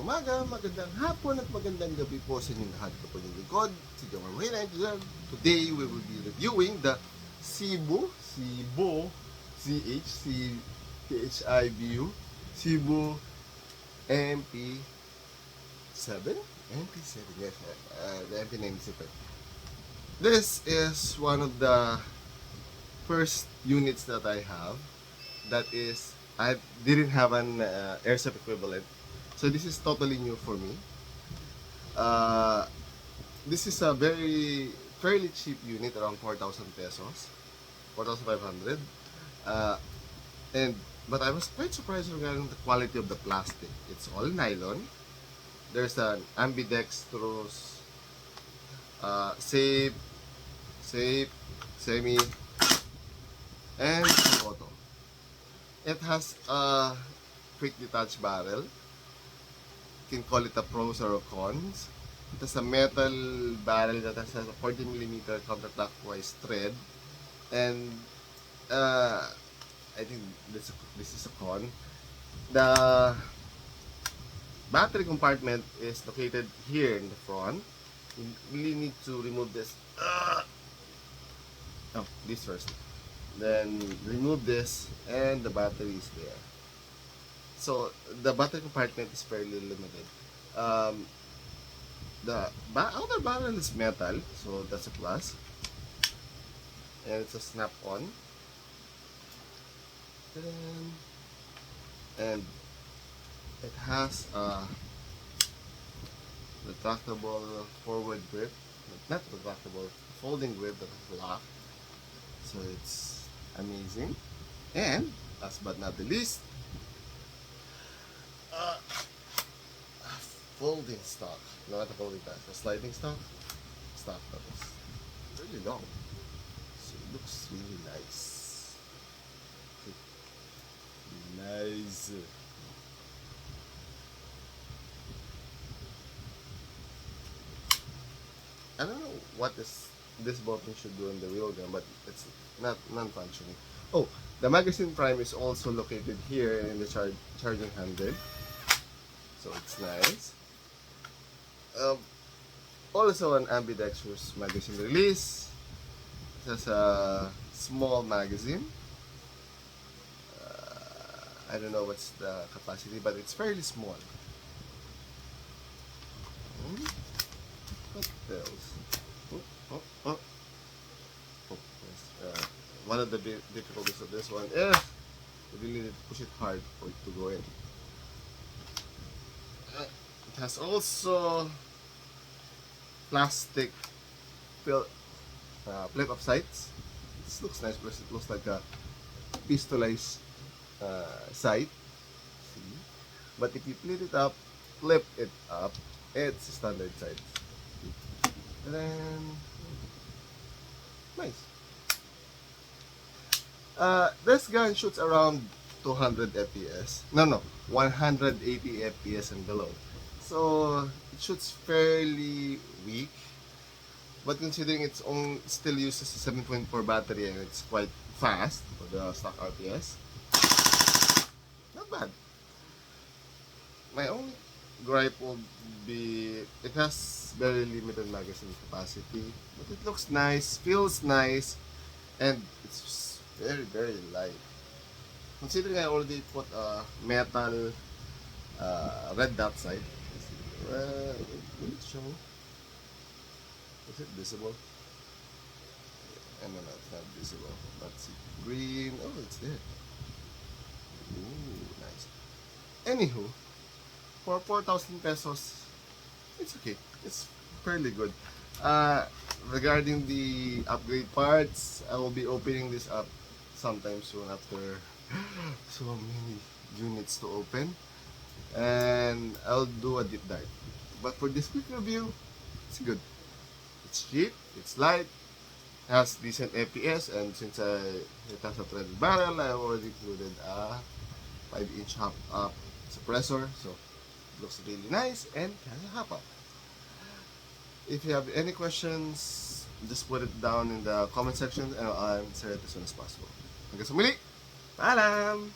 umaga, magandang hapon at magandang gabi po sa inyong lahat. Ito po yung likod, si Zhibo MP7. Today we will be reviewing the Zhibo Zhibo MP7? MP7, yes, the MP97. This is one of the first units that I have. That is, I didn't have an airsoft equivalent. So this is totally new for me. This is a fairly cheap unit, around 4,000 pesos, 4,500. Uh, but I was quite surprised regarding the quality of the plastic. It's all nylon. There's an ambidextrous, safe, semi, and auto. It has a quick detach barrel. You can call it a pros or a cons. It has a metal barrel that has a 40mm counterclockwise thread, and I think this is a con. The battery compartment is located here in the front. You really need to remove this. This first. Then remove this, and the battery is there. So the battery compartment is fairly limited. The outer barrel is metal, so that's a plus. And it's a snap-on. And it has a retractable forward grip, not retractable, folding grip that is locked. So it's amazing. And last but not the least, folding stock. No, not a folding stock, a sliding stock. Stock that is really long. So it looks really nice. Nice. I don't know what this button should do in the real gun, but it's not non-functioning. Oh, the magazine prime is also located here in the charging handle, so it's nice. Also an ambidextrous magazine release. It has a small magazine. I don't know what's the capacity, but it's fairly small. What else? One of the difficulties of this one is you really need to push it hard for it to go in. It has also plastic flip-up sights. This looks nice because it looks like a pistolized sight. See? But if you flip it up, it's standard sight. And then, nice. This gun shoots around 200 FPS. No, 180 FPS and below. So it shoots fairly weak. But considering it's still uses a 7.4 battery and it's quite fast for the stock RPS, not bad. My only gripe will be it has very limited magazine capacity, but it looks nice, feels nice, and it's very light. Considering I already put a metal red dot sight, will it show? Is it visible? No, it's not visible. Let's see. Green. Oh, it's there. Ooh, nice. Anywho, for 4,000 pesos, it's okay. It's fairly good. Regarding the upgrade parts, I will be opening this up sometime soon after so many units to open. And I'll do a deep dive. But for this quick review, it's good. It's cheap, it's light, has decent FPS, and since it has a threaded barrel, I already included a 5-inch up suppressor, so it looks really nice and can hop up. If you have any questions, just put it down in the comment section and I'll answer it as soon as possible. Hanggang sa muli, paalam!